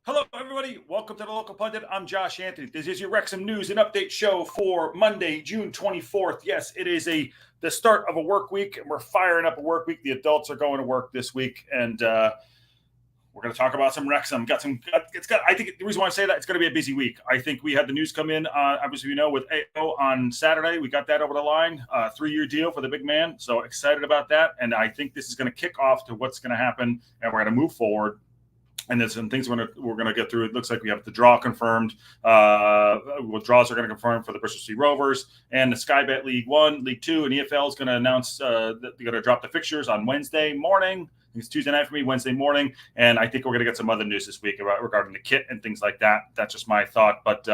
Hello, everybody. Welcome to the Local Pundit. I'm Josh Anthony. This is your Wrexham News and Update show for Monday, June 24th. Yes, it is the start of a work week, and we're firing up a work week. The adults are going to work this week, and we're going to talk about some Wrexham. I think the reason why I say that, it's going to be a busy week. I think we had the news come in, obviously, with AO on Saturday. We got that over the line, 3-year deal for the big man. So excited about that. And I think this is going to kick off to what's going to happen, and we're going to move forward. And there's some things we're going to get through. It looks like we have the draw confirmed. Draws are going to confirm for the Bristol Street Rovers and the Sky Bet League 1, League 2, and EFL is going to announce that they're going to drop the fixtures on Wednesday morning. It's Tuesday night for me, Wednesday morning. And I think we're going to get some other news this week regarding the kit and things like that. That's just my thought. But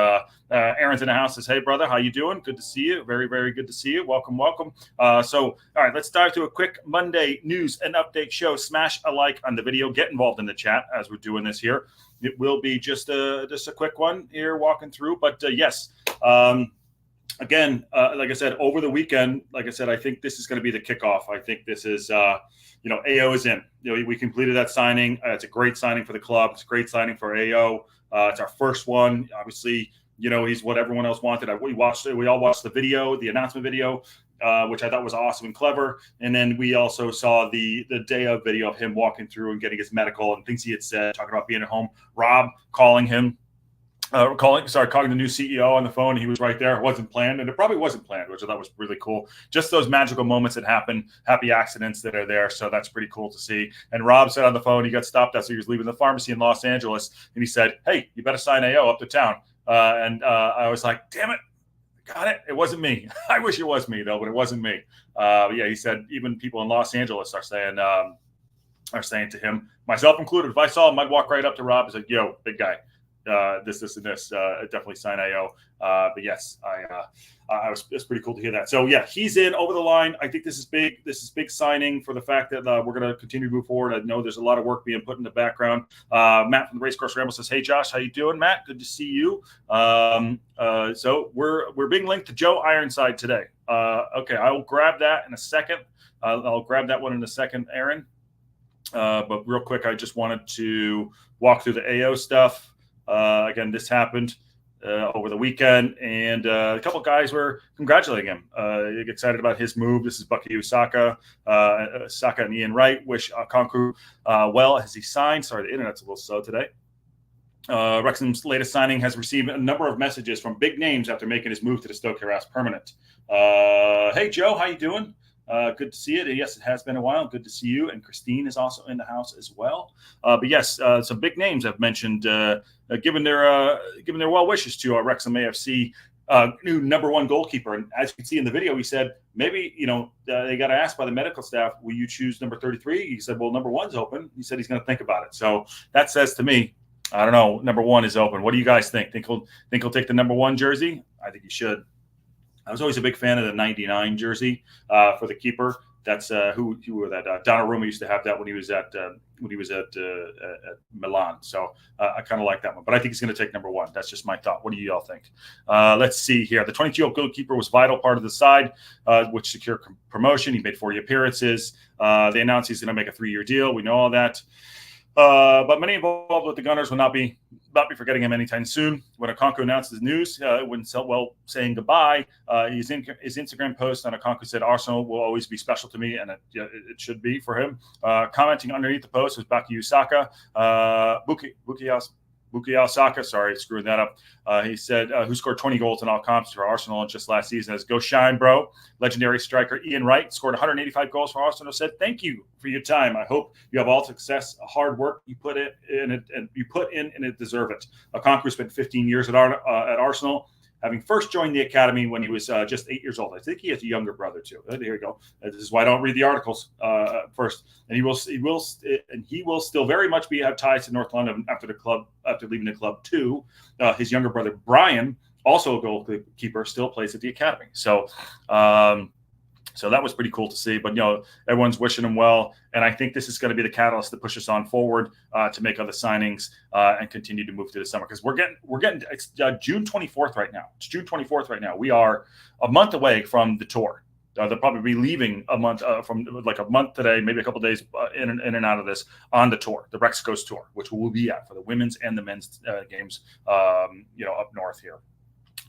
Aaron's in the house, says, hey, brother, how you doing? Good to see you. Very, very good to see you. Welcome. All right, let's dive to a quick Monday news and update show. Smash a like on the video. Get involved in the chat as we're doing this here. It will be just a quick one here walking through. But, yes, again, like I said, over the weekend, like I said, I think this is going to be the kickoff. I think this is, AO is in. We completed that signing. It's a great signing for the club. It's a great signing for AO. It's our first one. Obviously, he's what everyone else wanted. We all watched the video, the announcement video, which I thought was awesome and clever. And then we also saw the day of video of him walking through and getting his medical and things he had said, talking about being at home. Rob calling him. Calling the new CEO on the phone. He was right there. It wasn't planned, and it probably wasn't planned, which I thought was really cool. Just those magical moments that happen, happy accidents that are there. So that's pretty cool to see. And Rob said on the phone, he got stopped as he was leaving the pharmacy in Los Angeles, and he said, hey, you better sign AO up to town. I was like, damn it. Got it. It wasn't me. I wish it was me, though, but it wasn't me. Yeah, he said even people in Los Angeles are saying to him, myself included, if I saw him, I'd walk right up to Rob and say, yo, big guy. This and this, definitely sign AO. But yes, it's pretty cool to hear that. So yeah, he's in over the line. I think this is big. This is big signing for the fact that we're going to continue to move forward. I know there's a lot of work being put in the background. Matt from the Racecourse Ramble says, hey Josh, how you doing, Matt? Good to see you. So we're being linked to Joe Ironside today. Okay, I will grab that in a second. I'll grab that one in a second, Aaron. But real quick, I just wanted to walk through the AO stuff. Again, this happened over the weekend, and a couple of guys were congratulating him. Excited about his move. This is Bucky Osaka, Saka and Ian Wright. Wish Okonkwo well as he signed. Sorry, the internet's a little slow today. Wrexham's latest signing has received a number of messages from big names after making his move to the Stoke Harass permanent. Hey, Joe, how you doing? Good to see it. Yes, it has been a while. Good to see you. And Christine is also in the house as well. But yes, some big names have mentioned, given their well wishes to Wrexham AFC new number one goalkeeper. And as you can see in the video, he said, maybe, they got asked by the medical staff, will you choose number 33? He said, well, number one's open. He said he's going to think about it. So that says to me, I don't know, number one is open. What do you guys think? Think he'll take the number one jersey? I think he should. I was always a big fan of the 99 jersey for the keeper. That's who wore that. Donnarumma used to have that when he was at Milan. So I kind of like that one. But I think he's going to take number one. That's just my thought. What do you all think? Let's see here. The 22-year-old goalkeeper was vital part of the side, which secured promotion. He made 40 appearances. They announced he's going to make a 3-year deal. We know all that. But many involved with the Gunners will not be forgetting him anytime soon. When Okonkwo announced his news, when saying goodbye, his Instagram post on Okonkwo said, Arsenal will always be special to me, and it should be for him. Commenting underneath the post was Bucky Osaka, Bukayo Saka, sorry, screwing that up. He said, who scored 20 goals in all comps for Arsenal just last season. As go shine, bro. Legendary striker Ian Wright scored 185 goals for Arsenal. Said, thank you for your time. I hope you have all success, hard work you put in and it deserve it. Okonkwo spent 15 years at Arsenal, having first joined the academy when he was just 8 years old. I think he has a younger brother too. There you go. This is why I don't read the articles first. And he will still very much have ties to North London after leaving the club too. His younger brother Brian, also a goalkeeper, still plays at the academy. So So that was pretty cool to see. But, everyone's wishing him well. And I think this is going to be the catalyst to push us on forward to make other signings and continue to move through the summer. Because we're getting it's June 24th right now. It's June 24th right now. We are a month away from the tour. They'll probably be leaving a month from like a month today, maybe a couple days in and out of this on the tour, the Rex Coast Tour, which we'll be at for the women's and the men's games, up north here.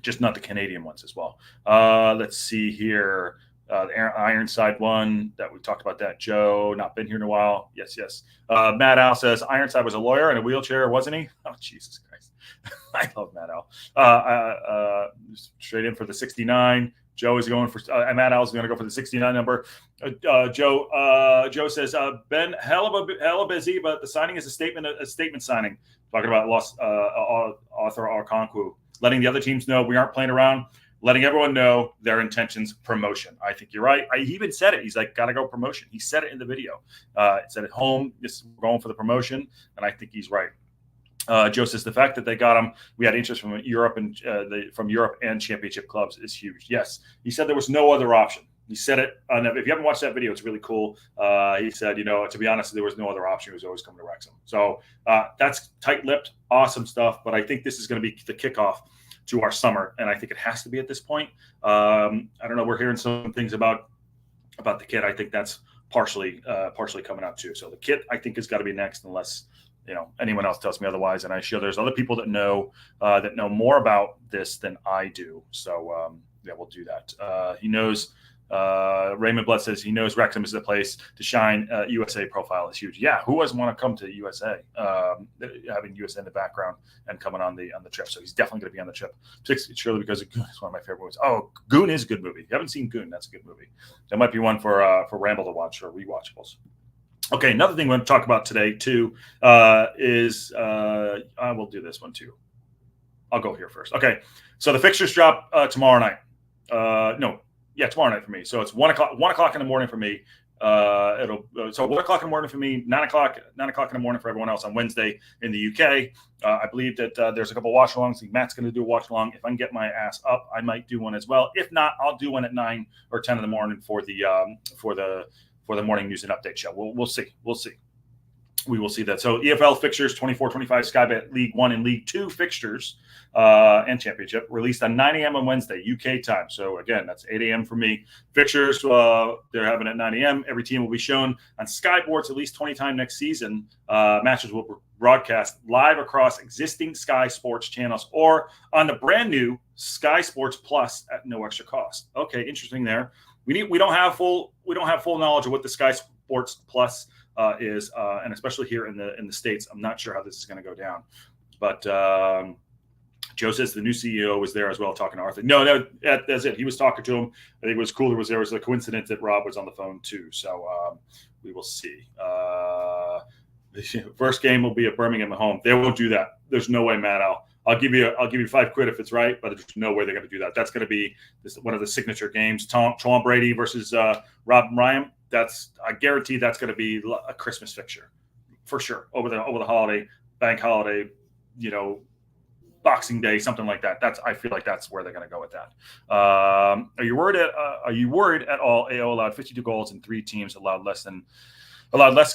Just not the Canadian ones as well. Let's see here. The Ironside one that we talked about that. Joe, not been here in a while. Yes. Matt Al says Ironside was a lawyer in a wheelchair, wasn't he? Oh, Jesus Christ. I love Matt Al. Straight in for the 69. Joe is going for Matt Al is going to go for the 69 number. Joe says Ben hella busy, but the signing is a statement signing. Talking about Arthur Arkonkwo, letting the other teams know we aren't playing around, letting everyone know their intentions. Promotion. I think you're right. He even said it. He's like, gotta go promotion. He said it in the video. It said at home, we're going for the promotion, and I think he's right. Joe says the fact that they got him, we had interest from Europe and championship clubs is huge. Yes, he said there was no other option. He said it. If you haven't watched that video, it's really cool. He said, to be honest, there was no other option. He was always coming to Wrexham. So that's tight-lipped, awesome stuff. But I think this is going to be the kickoff to our summer, and I think it has to be at this point. I don't know. We're hearing some things about the kit. I think that's partially coming out too. So the kit, I think, has got to be next, unless anyone else tells me otherwise. And I'm sure there's other people that know more about this than I do. So we'll do that. He knows. Raymond Blood says he knows Wrexham is the place to shine. USA profile is huge. Yeah, who doesn't want to come to USA? Having USA in the background and coming on the trip. So he's definitely going to be on the trip. Surely because of Goon is one of my favorite movies. Oh, Goon is a good movie. If you haven't seen Goon, that's a good movie. That might be one for Ramble to watch or rewatchables. Okay, another thing we're going to talk about today too is I will do this one too. I'll go here first. Okay, so the fixtures drop tomorrow night. Tomorrow night for me. So it's 1 o'clock in the morning for me. So 1 o'clock in the morning for me, 9 o'clock in the morning for everyone else on Wednesday in the UK. I believe that there's a couple watch alongs. I think Matt's going to do a watch along. If I can get my ass up, I might do one as well. If not, I'll do one at 9 or 10 in the morning for the morning news and update show. We'll see. We will see that. So EFL fixtures, 24-25 Sky Bet League 1 and League 2 fixtures and championship released on 9 a.m. on Wednesday, UK time. So again, that's 8 a.m. for me. Fixtures, they're having at 9 a.m. Every team will be shown on Sky Sports at least 20 times next season. Matches will broadcast live across existing Sky Sports channels or on the brand new Sky Sports Plus at no extra cost. Okay, interesting there. We don't have full knowledge of what the Sky Sports Plus is, and especially here in the States, I'm not sure how this is going to go down. But Joe says the new CEO was there as well, talking to Arthur. No, that's it. He was talking to him. I think it was cool. There was a coincidence that Rob was on the phone too. So we will see. The first game will be at Birmingham at home. They won't do that. There's no way, Matt. I'll give you $5 if it's right, but there's no way they're going to do that. That's going to be one of the signature games. Tom Brady versus Rob Ryan. I guarantee that's going to be a Christmas fixture for sure over the holiday, bank holiday, Boxing Day, something like that. I feel like that's where they're going to go with that. Are you worried at all? AO allowed 52 goals and 3 teams allowed less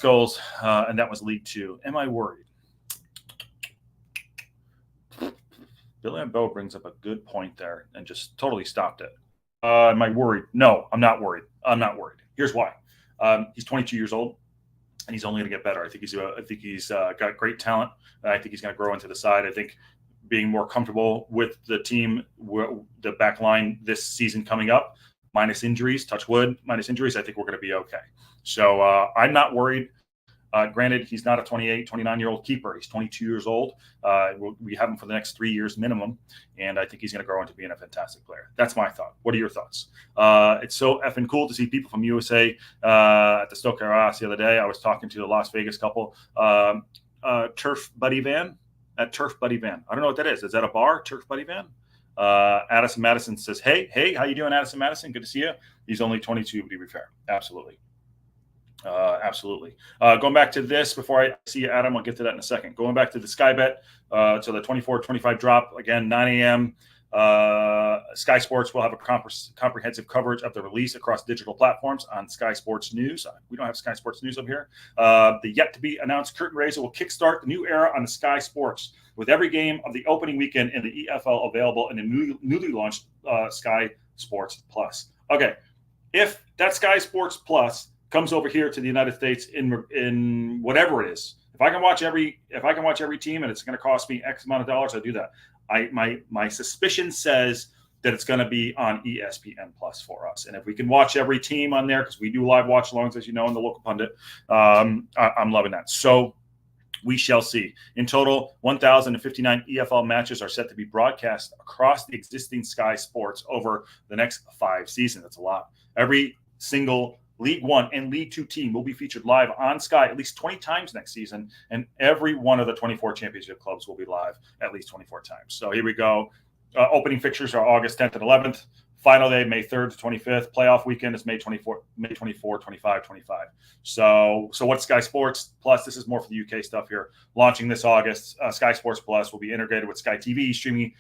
goals, and that was League 2. Am I worried? Billy and Bo brings up a good point there and just totally stopped it. Am I worried? No, I'm not worried. Here's why. He's 22 years old, and he's only going to get better. I think he's got great talent. I think he's going to grow into the side. I think being more comfortable with the team, the back line this season coming up, minus injuries, touch wood, minus injuries, I think we're going to be okay. So I'm not worried. Granted, he's not a 28, 29-year-old keeper. He's 22 years old. We have him for the next 3 years minimum, and I think he's going to grow into being a fantastic player. That's my thought. What are your thoughts? It's so effing cool to see people from USA at the Stoke Arras the other day. I was talking to the Las Vegas couple, Turf Buddy Van. At Turf Buddy Van. I don't know what that is. Is that a bar, Turf Buddy Van? Addison Madison says, hey, how you doing, Addison Madison? Good to see you. He's only 22, to be fair. Absolutely. Going back to this before I see you, Adam, I'll get to that in a second. Going back to the Sky Bet, so the 24-25 drop, again, 9 a.m. Sky Sports will have a comprehensive coverage of the release across digital platforms on Sky Sports News. We don't have Sky Sports News up here. The yet-to-be-announced curtain raiser will kickstart the new era on the Sky Sports, with every game of the opening weekend in the EFL available in the newly launched Sky Sports Plus. Okay, if that Sky Sports Plus comes over here to the United States in whatever it is, if I can watch every team and it's going to cost me X amount of dollars, I do that. My suspicion says that it's going to be on ESPN Plus for us, and if we can watch every team on there, because we do live watch-alongs, as you know, in the local pundit, I'm loving that. So we shall see. In total, 1,059 EFL matches are set to be broadcast across the existing Sky Sports over the next 5 seasons. That's a lot. Every single League One and League Two team will be featured live on Sky at least 20 times next season, and every one of the 24 championship clubs will be live at least 24 times. So here we go. Opening fixtures are August 10th and 11th. Final day, May 3rd to 25th. Playoff weekend is May 24, 25, 25. So what's Sky Sports Plus? This is more for the UK stuff here. Launching this August, Sky Sports Plus will be integrated with Sky TV streaming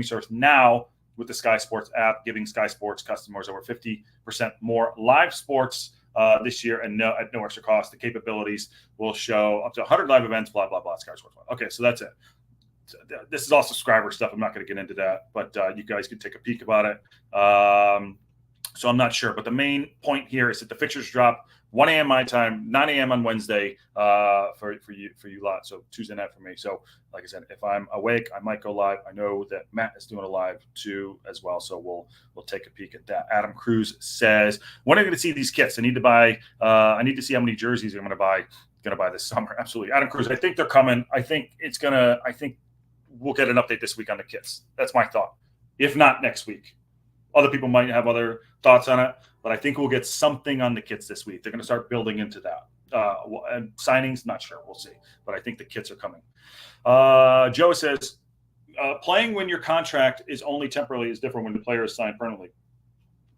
service now with the Sky Sports app, giving Sky Sports customers over 50% more live sports this year and at no extra cost. The capabilities will show up to 100 live events, blah, blah, blah, Sky Sports. Okay, so that's it. This is all subscriber stuff. I'm not going to get into that, but you guys can take a peek about it. So I'm not sure. But the main point here is that the fixtures drop 1 a.m. my time, 9 a.m. on Wednesday for you lot. So Tuesday night for me. So like I said, if I'm awake, I might go live. I know that Matt is doing a live too as well. So we'll take a peek at that. Adam Cruz says, when are you going to see these kits? I need to see how many jerseys I'm going to buy this summer. Absolutely. Adam Cruz, I think they're coming. I think we'll get an update this week on the kits. That's my thought. If not next week. Other people might have other thoughts on it, but I think we'll get something on the kits this week. They're going to start building into that. And signings, not sure. We'll see. But I think the kits are coming. Joe says, playing when your contract is only temporarily is different when the player is signed permanently,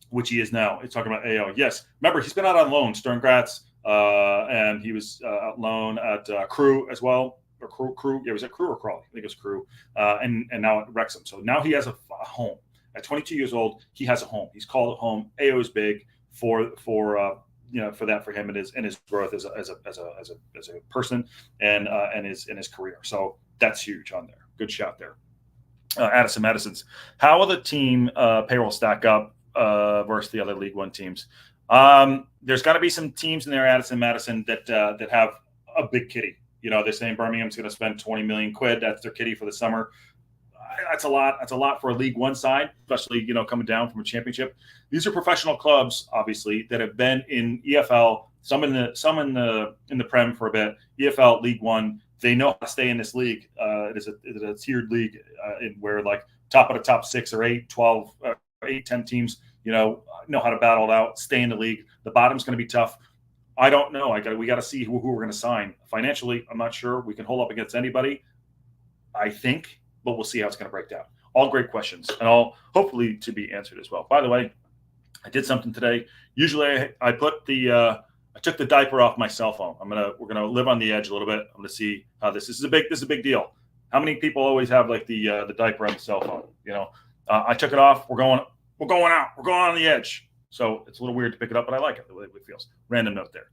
which he is now. He's talking about AO. Yes. Remember, he's been out on loan, Stern Graz, and he was out loan at Crew as well. Or Crew. Yeah, was it Crew or Crawley? I think it was Crew. And now at Wrexham. So now he has a home. At 22 years old, he has a home. He's called it home. AO is big for him and his growth as a person and his career. So that's huge on there. Good shout there. Addison Madison's. How will the team payroll stack up versus the other League One teams? There's got to be some teams in there, Addison Madison, that have a big kitty. You know, they're saying Birmingham's going to spend 20 million quid. That's their kitty for the summer. That's a lot. That's a lot for a League One side, especially, coming down from a championship. These are professional clubs, obviously, that have been in EFL, some in the Prem for a bit, EFL, League One. They know how to stay in this league. It is a tiered league where like top of the top 6 or 8, 12, 8, 10 teams, know how to battle it out, stay in the league. The bottom's going to be tough. I don't know. We got to see who we're going to sign. Financially, I'm not sure. We can hold up against anybody, I think, but we'll see how it's going to break down. All great questions, and all hopefully to be answered as well. By the way, I did something today. Usually, I took the diaper off my cell phone. We're gonna live on the edge a little bit. I'm gonna see how this is a big deal. How many people always have like the diaper on the cell phone? I took it off. We're going out. We're going on the edge. So it's a little weird to pick it up, but I like it the way it feels. Random note there.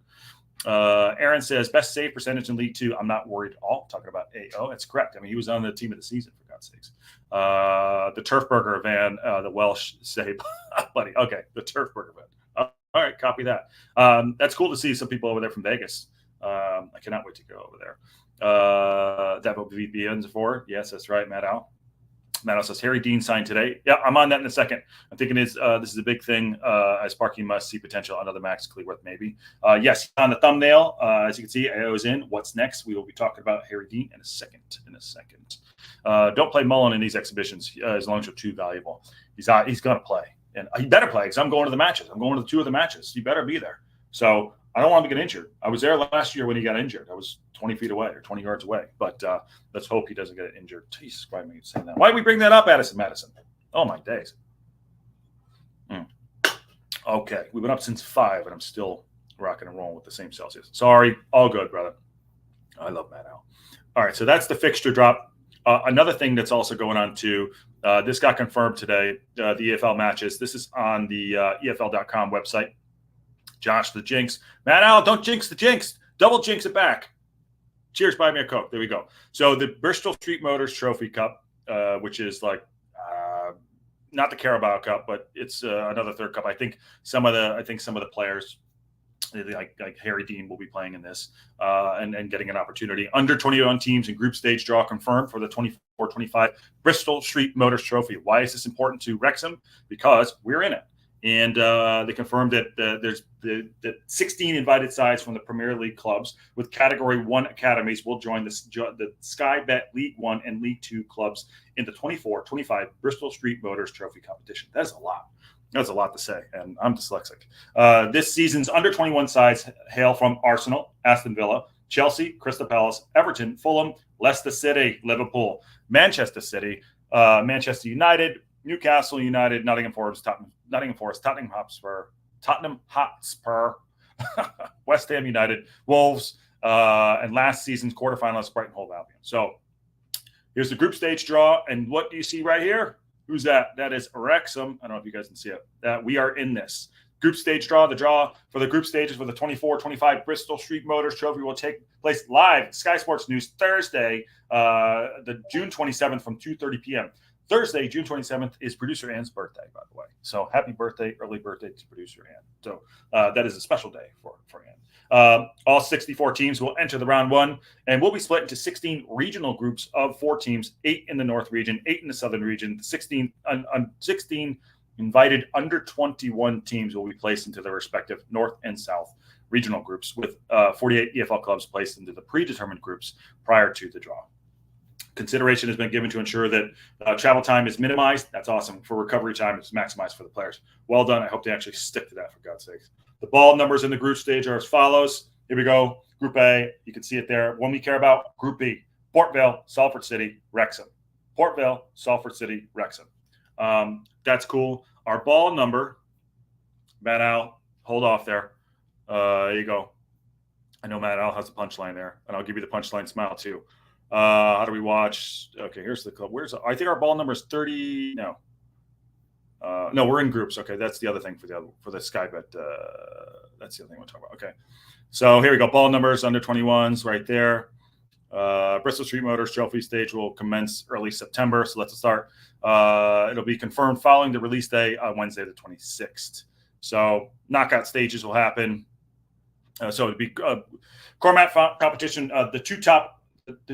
Aaron says, best save percentage in League Two. I'm not worried at all. Talking about AO. That's correct. I mean, he was on the team of the season, for God's sakes. The Turf Burger van, the Welsh say, buddy. Okay, the Turf Burger van. All right, copy that. That's cool to see some people over there from Vegas. I cannot wait to go over there. That will be VPNs for. Yes, that's right, Matt Al. Matt says Harry Dean signed today. Yeah, I'm on that in a second. I'm thinking this is a big thing as Parky must see potential. Another Max Clearworth maybe. Yes, on the thumbnail, as you can see, AO is in. What's next? We will be talking about Harry Dean in a second. Don't play Mullen in these exhibitions as long as you're too valuable. He's going to play, and he better play because I'm going to the matches. I'm going to 2 of the matches. He better be there. So I don't want him to get injured. I was there last year when he got injured. I was 20 feet away or 20 yards away. But let's hope he doesn't get injured. Jesus, why am I saying that? Why did we bring that up, Addison Madison? Oh, my days. Okay. We've been up since 5, and I'm still rocking and rolling with the same Celsius. Sorry. All good, brother. I love Matt Al. All right. So that's the fixture drop. Another thing that's also going on, too, this got confirmed today, the EFL matches. This is on the EFL.com website. Josh the Jinx. Matt Al, don't jinx the jinx. Double jinx it back. Cheers, buy me a Coke. There we go. So the Bristol Street Motors Trophy Cup, which is like not the Carabao Cup, but it's another third cup. I think some of the players, like Harry Dean, will be playing in this and getting an opportunity. Under 21 teams in group stage draw confirmed for the 24-25 Bristol Street Motors Trophy. Why is this important to Wrexham? Because we're in it. And they confirmed that there's the 16 invited sides from the Premier League clubs with Category 1 academies will join the Sky Bet League 1 and League 2 clubs in the 24-25 Bristol Street Motors Trophy competition. That's a lot. That's a lot to say, and I'm dyslexic. This season's under 21 sides hail from Arsenal, Aston Villa, Chelsea, Crystal Palace, Everton, Fulham, Leicester City, Liverpool, Manchester City, Manchester United, Newcastle United, Nottingham Forest, Tottenham Hotspur, West Ham United, Wolves, and last season's quarterfinalist Brighton Hove Albion. So here's the group stage draw, and what do you see right here? Who's that? That is Wrexham. I don't know if you guys can see it. We are in this group stage draw. The draw for the group stages for the 24-25 Bristol Street Motors Trophy will take place live Sky Sports News Thursday, the June 27th from 2:30 p.m. Thursday, June 27th, is producer Ann's birthday, by the way. So happy birthday, early birthday to producer Ann. So that is a special day for Ann. All 64 teams will enter the round one, and we'll be split into 16 regional groups of 4 teams, 8 in the North region, 8 in the Southern region. 16 invited under 21 teams will be placed into their respective North and South regional groups, with 48 EFL clubs placed into the predetermined groups prior to the draw. Consideration has been given to ensure that travel time is minimized. That's awesome. For recovery time, it's maximized for the players. Well done. I hope they actually stick to that, for God's sake. The ball numbers in the group stage are as follows. Here we go. Group A, you can see it there. One we care about. Group B, Port Vale, Salford City, Wrexham. Port Vale, Salford City, Wrexham. That's cool. Our ball number, Matt Al, hold off there. There you go. I know Matt Al has a punchline there, and I'll give you the punchline smile too. How do we watch? Okay, here's the club. I think our ball number is 30. No, we're in groups. Okay, that's the other thing for the Sky Bet. That's the other thing we'll talk about. Okay, so here we go. Ball numbers under 21s right there. Bristol Street Motors Trophy stage will commence early September. So let's start. It'll be confirmed following the release day on Wednesday, the 26th. So knockout stages will happen. So it'll be Cormat competition. The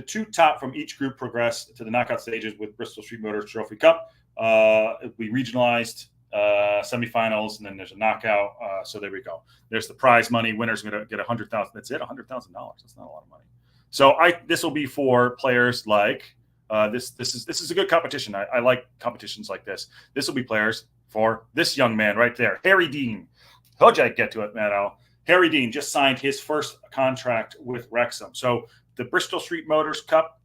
two top from each group progress to the knockout stages with Bristol Street Motors Trophy Cup. It'll be regionalized semifinals, and then there's a knockout. So there we go. There's the prize money. Winners are going to get $100,000. That's it, $100,000. That's not a lot of money. So this will be for players like this. This is a good competition. I like competitions like this. This will be players for this young man right there, Harry Dean. Told you I'd get to it, Matt Al. Harry Dean just signed his first contract with Wrexham. So the Bristol Street Motors Cup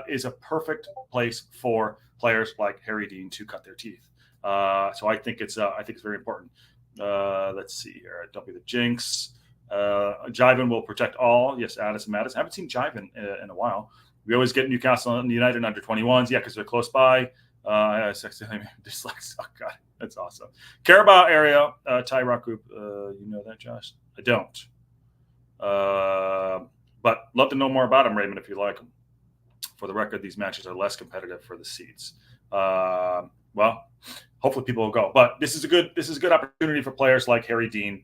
is a perfect place for players like Harry Dean to cut their teeth. So I think it's very important. Let's see here. Don't be the jinx. Jiven will protect all. Yes, Addis and Mattis. I haven't seen Jiven in a while. We always get Newcastle and United under 21s. Yeah, because they're close by. Dyslexic. Oh, God, that's awesome. Carabao area, Ty Rock Group. You know that, Josh? I don't. But love to know more about them, Raymond, if you like them. For the record, these matches are less competitive for the seeds. Well, hopefully people will go. But this is a good opportunity for players like Harry Dean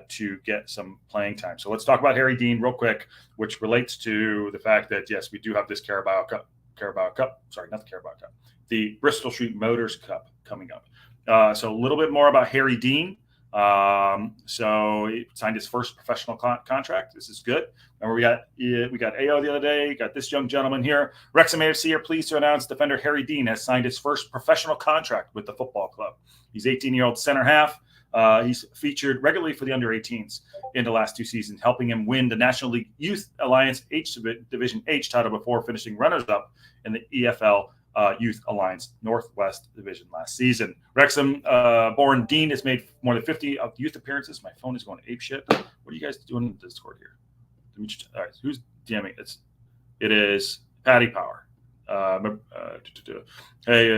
to get some playing time. So let's talk about Harry Dean real quick, which relates to the fact that, yes, we do have this Carabao Cup. Sorry, not the Carabao Cup. The Bristol Street Motors Cup coming up. So a little bit more about Harry Dean. So he signed his first professional contract. This is good. Remember, we got AO the other day. We got this young gentleman here. Wrexham AFC are pleased to announce defender Harry Dean has signed his first professional contract with the football club. He's 18-year-old center half. He's featured regularly for the under-18s in the last 2 seasons, helping him win the National League Youth Alliance Division H title before finishing runners-up in the EFL Youth Alliance Northwest Division last season. Wrexham born Dean has made more than 50 of youth appearances. My phone is going apeshit. What are you guys doing in the Discord here? All right, who's DMing? It is Paddy Power. Hey,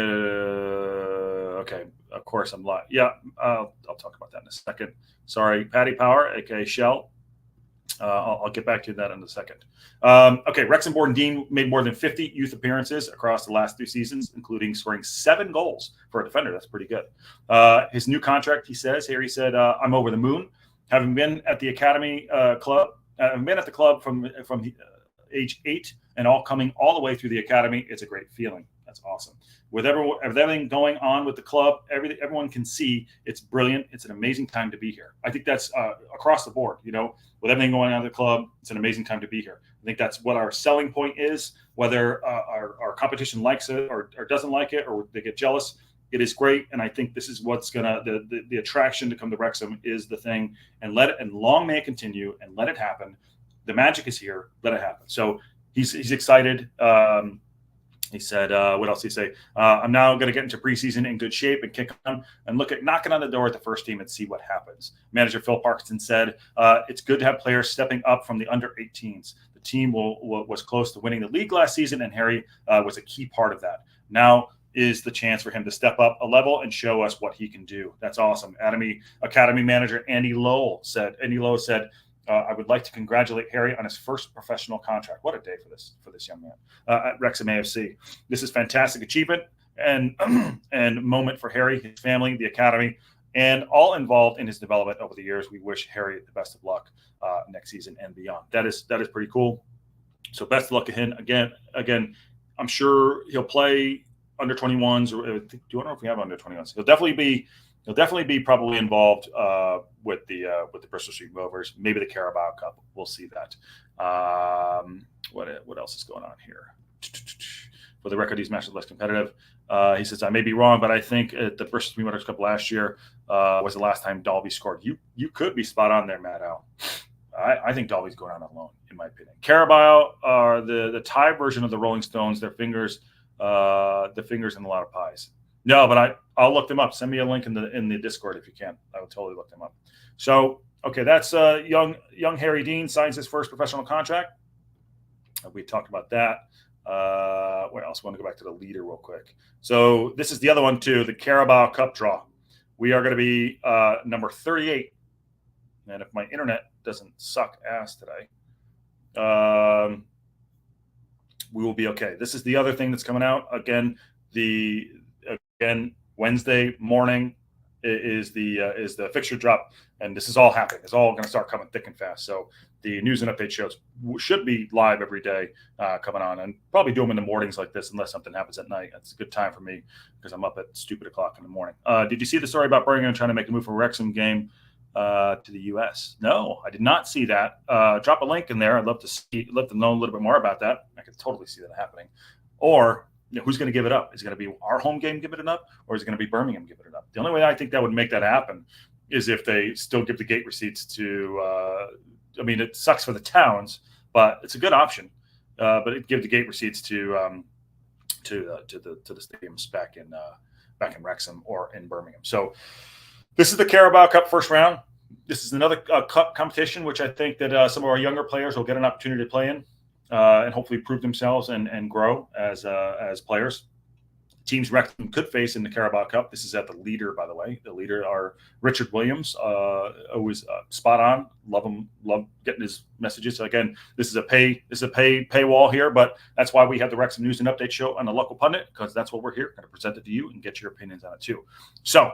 okay. Of course, I'm live. Yeah, I'll talk about that in a second. Sorry, Paddy Power, aka Shell. I'll get back to that in a second. Okay, Wrexham Borden Dean made more than 50 youth appearances across the last 2 seasons, including scoring 7 goals for a defender. That's pretty good. His new contract, he said, I'm over the moon. Having been at the academy club, I've been at the club from age 8 and coming all the way through the academy. It's a great feeling. That's awesome. With everything going on with the club, everyone can see it's brilliant. It's an amazing time to be here. I think that's across the board. With everything going on at the club, it's an amazing time to be here. I think that's what our selling point is. Whether our competition likes it or doesn't like it, or they get jealous, it is great. And I think this is what's gonna the attraction to come to Wrexham is the thing. And long may it continue, and let it happen. The magic is here. Let it happen. So he's excited. He said, what else did he say? I'm now going to get into preseason in good shape and kick on and look at knocking on the door at the first team and see what happens. Manager Phil Parkinson said, it's good to have players stepping up from the under-18s. The team was close to winning the league last season, and Harry was a key part of that. Now is the chance for him to step up a level and show us what he can do. That's awesome. Academy manager Andy Lowe said, I would like to congratulate Harry on his first professional contract. What a day for this young man at Wrexham AFC. This is fantastic achievement and moment for Harry, his family, the academy, and all involved in his development over the years. We wish Harry the best of luck next season and beyond. That is pretty cool. So best of luck to him again. I'm sure he'll play under 21s. Or do you know if we have under 21s? He'll definitely be probably involved with the Bristol Street Motors, maybe the Carabao Cup. We'll see that. What else is going on here? For the record, these matches are less competitive. He says, I may be wrong, but I think at the Bristol Street Motors Cup last year was the last time Dalby scored. You could be spot on there, Matt Al. I think Dalby's going on alone, in my opinion. Carabao are the Thai version of the Rolling Stones. Their fingers in a lot of pies. No, but I'll look them up. Send me a link in the Discord if you can. I will totally look them up. So, okay, that's young Harry Dean signs his first professional contract. We talked about that. Where else? I want to go back to the leader real quick. So this is the other one too, the Carabao Cup draw. We are going to be number 38. And if my internet doesn't suck ass today, we will be okay. This is the other thing that's coming out. Again, Wednesday morning is the fixture drop, and this is all happening. It's all going to start coming thick and fast. So the news and update shows should be live every day coming on, and probably do them in the mornings like this unless something happens at night. That's a good time for me because I'm up at stupid o'clock in the morning. Did you see the story about Birmingham trying to make a move from Wrexham game to the U.S.? No, I did not see that. Drop a link in there. I'd love to know a little bit more about that. I could totally see that happening. Or who's going to give it up? Is it going to be our home game giving it up, or is it going to be Birmingham giving it up? The only way I think that would make that happen is if they still give the gate receipts to. It sucks for the towns, but it's a good option. But it give the gate receipts to the stadiums back in Wrexham or in Birmingham. So this is the Carabao Cup first round. This is another cup competition, which I think that some of our younger players will get an opportunity to play in. And hopefully prove themselves and grow as players. Teams Wrexham could face in the Carabao Cup. This is at the leader, by the way. The leader are Richard Williams, always spot on. Love getting his messages. So again, this is a paywall here, but that's why we have the Wrexham News and Update show on the Local Pundit, because that's what we're here, going to present it to you and get your opinions on it too. So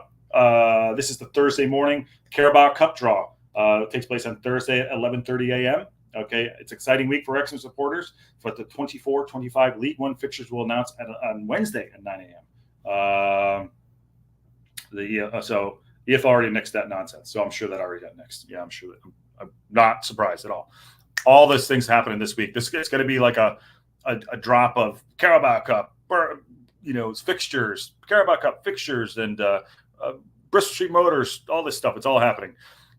this is the Thursday morning Carabao Cup draw. It takes place on Thursday at 11:30 a.m. Okay, it's an exciting week for Wrexham supporters, but the 24-25 League One fixtures will announce on Wednesday at 9 a.m. So EFL already nixed that nonsense, so I'm sure that already got nixed. Yeah, I'm sure that I'm not surprised at all. All those things happening this week. It's going to be like a drop of Carabao Cup, fixtures, Carabao Cup fixtures, and Bristol Street Motors. All this stuff. It's all happening.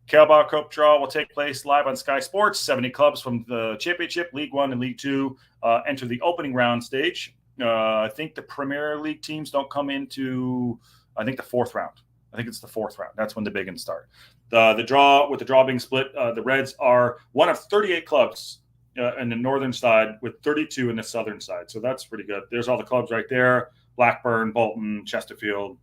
Carabao Cup draw will take place live on Sky Sports. 70 clubs from the Championship, League One, and League Two enter the opening round stage. I think the Premier League teams don't come into, the fourth round. I think it's the fourth round. That's when the big ones start. The draw being split, the Reds are one of 38 clubs in the northern side with 32 in the southern side. So that's pretty good. There's all the clubs right there: Blackburn, Bolton, Chesterfield,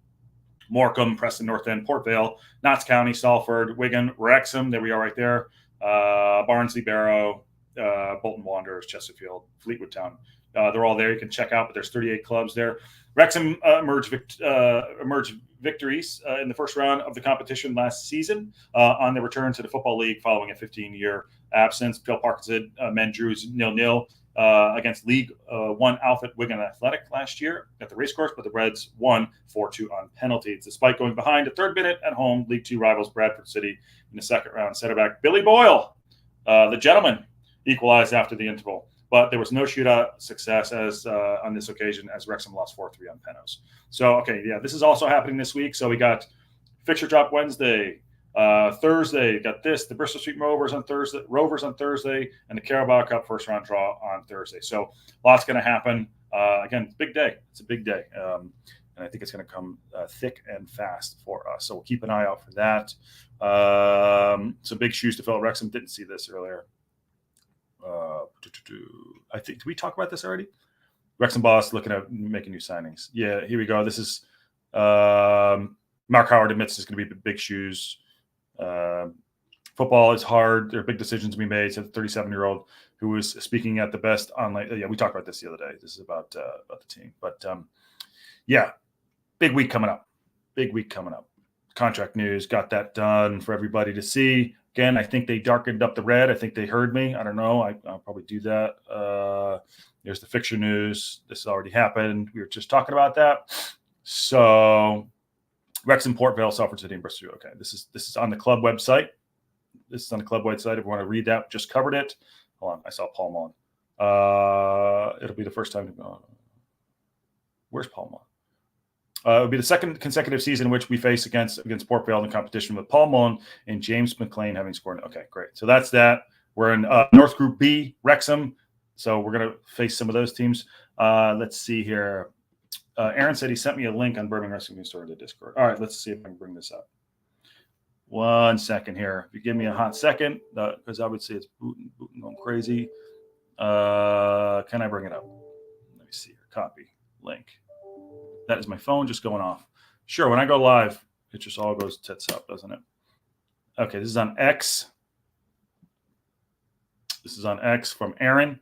Morecambe, Preston North End, Port Vale, Notts County, Salford, Wigan, Wrexham. There we are right there. Barnsley, Barrow, Bolton Wanderers, Chesterfield, Fleetwood Town. They're all there. You can check out, but there's 38 clubs there. Wrexham emerged victories in the first round of the competition last season on their return to the Football League following a 15-year absence. Bill Parkinson men drew 0-0 against League One outfit Wigan Athletic last year at the racecourse, but the Reds won 4-2 on penalties. Despite going behind the third minute at home, League Two rivals Bradford City in the second round. Center back Billy Boyle, the gentleman, equalized after the interval. But there was no shootout success as on this occasion as Wrexham lost 4-3 on penalties. So, okay, yeah, this is also happening this week. So we got fixture drop Wednesday. Thursday, got this, the Bristol Street Rovers on Thursday, and the Carabao Cup first round draw on Thursday. So lots going to happen. Again, it's a big day. It's a big day. And I think it's going to come thick and fast for us. So we'll keep an eye out for that. Some big shoes to fill. Wrexham didn't see this earlier. I think, did we talk about this already? Wrexham boss looking at making new signings. Yeah, here we go. This is Mark Howard admits it's going to be big shoes. Football is hard. There are big decisions to be made. So the 37-year-old who was speaking at the best online. Yeah, we talked about this the other day. This is about the team. But yeah, big week coming up. Big week coming up. Contract news, got that done for everybody to see. Again, I think they darkened up the red. I think they heard me. I don't know. I'll probably do that. There's the fixture news. This already happened. We were just talking about that. So Wrexham, Port Vale, Salford City, and Bristol. Okay, this is on the club website. This is on the club website. If you want to read that, just covered it. Hold on, I saw Paul Mullen. It'll be the first time to go. Where's Paul Mullen? It'll be the second consecutive season in which we face against Port Vale in the competition with Paul Mullen and James McLean having scored. Okay, great. So that's that. We're in North Group B, Wrexham. So we're going to face some of those teams. Let's see here. Aaron said he sent me a link on Birmingham Wrestling News Store to Discord. All right, let's see if I can bring this up. 1 second here. If you give me a hot second, because I would say it's booting going crazy. Can I bring it up? Let me see here. Copy. Link. That is my phone just going off. Sure, when I go live, it just all goes tits up, doesn't it? Okay, this is on X. This is on X from Aaron.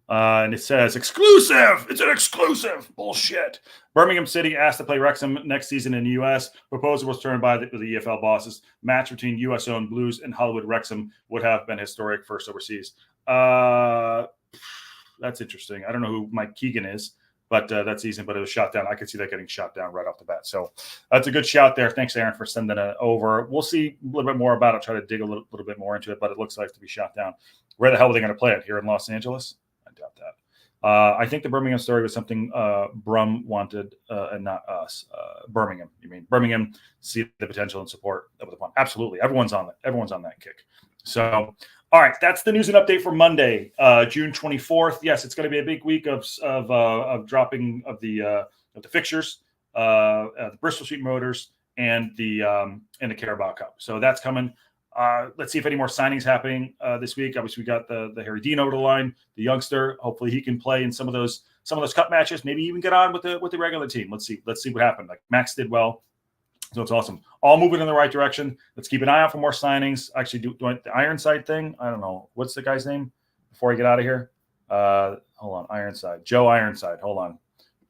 And it says, exclusive! It's an exclusive! Bullshit. Birmingham City asked to play Wrexham next season in the U.S. Proposal was turned by the EFL bosses. Match between U.S.-owned Blues and Hollywood Wrexham would have been historic first overseas. That's interesting. I don't know who Mike Keegan is. But that season, but it was shot down. I could see that getting shot down right off the bat. So that's a good shout there. Thanks, Aaron, for sending it over. We'll see a little bit more about it, try to dig a little bit more into it, but it looks like to be shot down. Where the hell are they going to play it? Here in Los Angeles? I doubt that. I think the Birmingham story was something Brum wanted and not us. Birmingham. You mean Birmingham see the potential and support of the plan. Absolutely. Everyone's on that. Everyone's on that kick. So, all right, that's the news and update for Monday, June 24th. Yes, it's going to be a big week of dropping of the fixtures, the Bristol Street Motors and the Carabao Cup. So that's coming. Let's see if any more signings happening this week. Obviously, we got the Harry Dean over the line, the youngster. Hopefully, he can play in some of those cup matches. Maybe even get on with the regular team. Let's see what happened. Like Max did well. So it's awesome. All moving in the right direction. Let's keep an eye out for more signings. Actually, do the Ironside thing. I don't know. What's the guy's name before I get out of here? Hold on. Ironside. Joe Ironside. Hold on.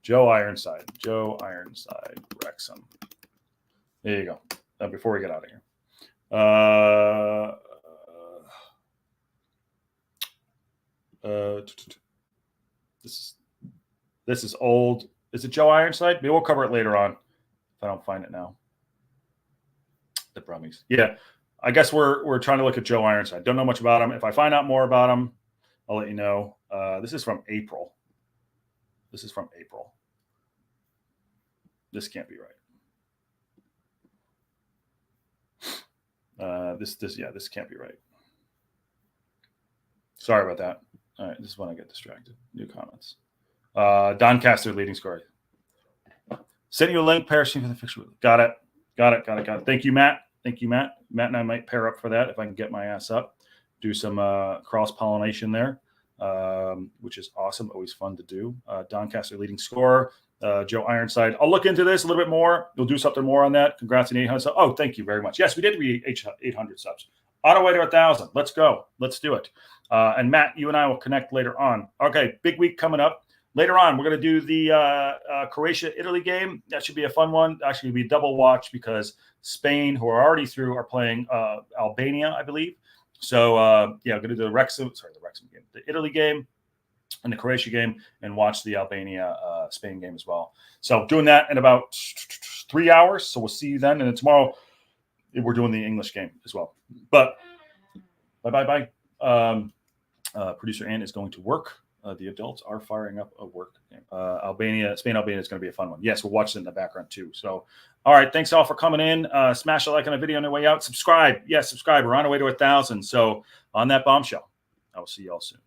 Joe Ironside. Wrexham. There you go. Before we get out of here. This is old. Is it Joe Ironside? Maybe we'll cover it later on if I don't find it now. The Brummies. Yeah, I guess we're trying to look at Joe Ironside. Don't know much about him. If I find out more about him, I'll let you know. This is from April. This can't be right. This can't be right. Sorry about that. All right, this is when I get distracted. New comments. Doncaster leading scorer. Send you a link, Parachute for the fixture. Got it. Thank you, Matt. Matt and I might pair up for that if I can get my ass up. Do some cross-pollination there, which is awesome. Always fun to do. Doncaster leading scorer. Joe Ironside. I'll look into this a little bit more. You'll do something more on that. Congrats on 800 subs. Oh, thank you very much. Yes, we did reach 800 subs. On our way to 1,000. Let's go. Let's do it. And Matt, you and I will connect later on. Okay, big week coming up. Later on, we're going to do the Croatia-Italy game. That should be a fun one. Actually, it'll be a double watch because Spain, who are already through, are playing Albania, I believe. So, yeah, I'm going to do the Wrexham game, the Italy game, and the Croatia game, and watch the Albania-Spain game as well. So doing that in about 3 hours. So we'll see you then. And then tomorrow, we're doing the English game as well. But bye. Producer Ann is going to work. The adults are firing up a work game. Spain-Albania is going to be a fun one. Yes, we'll watch it in the background too. So, all right. Thanks all for coming in. Smash a like on the video on the way out. Subscribe. Yes, subscribe. We're on our way to 1,000. So on that bombshell, I will see you all soon.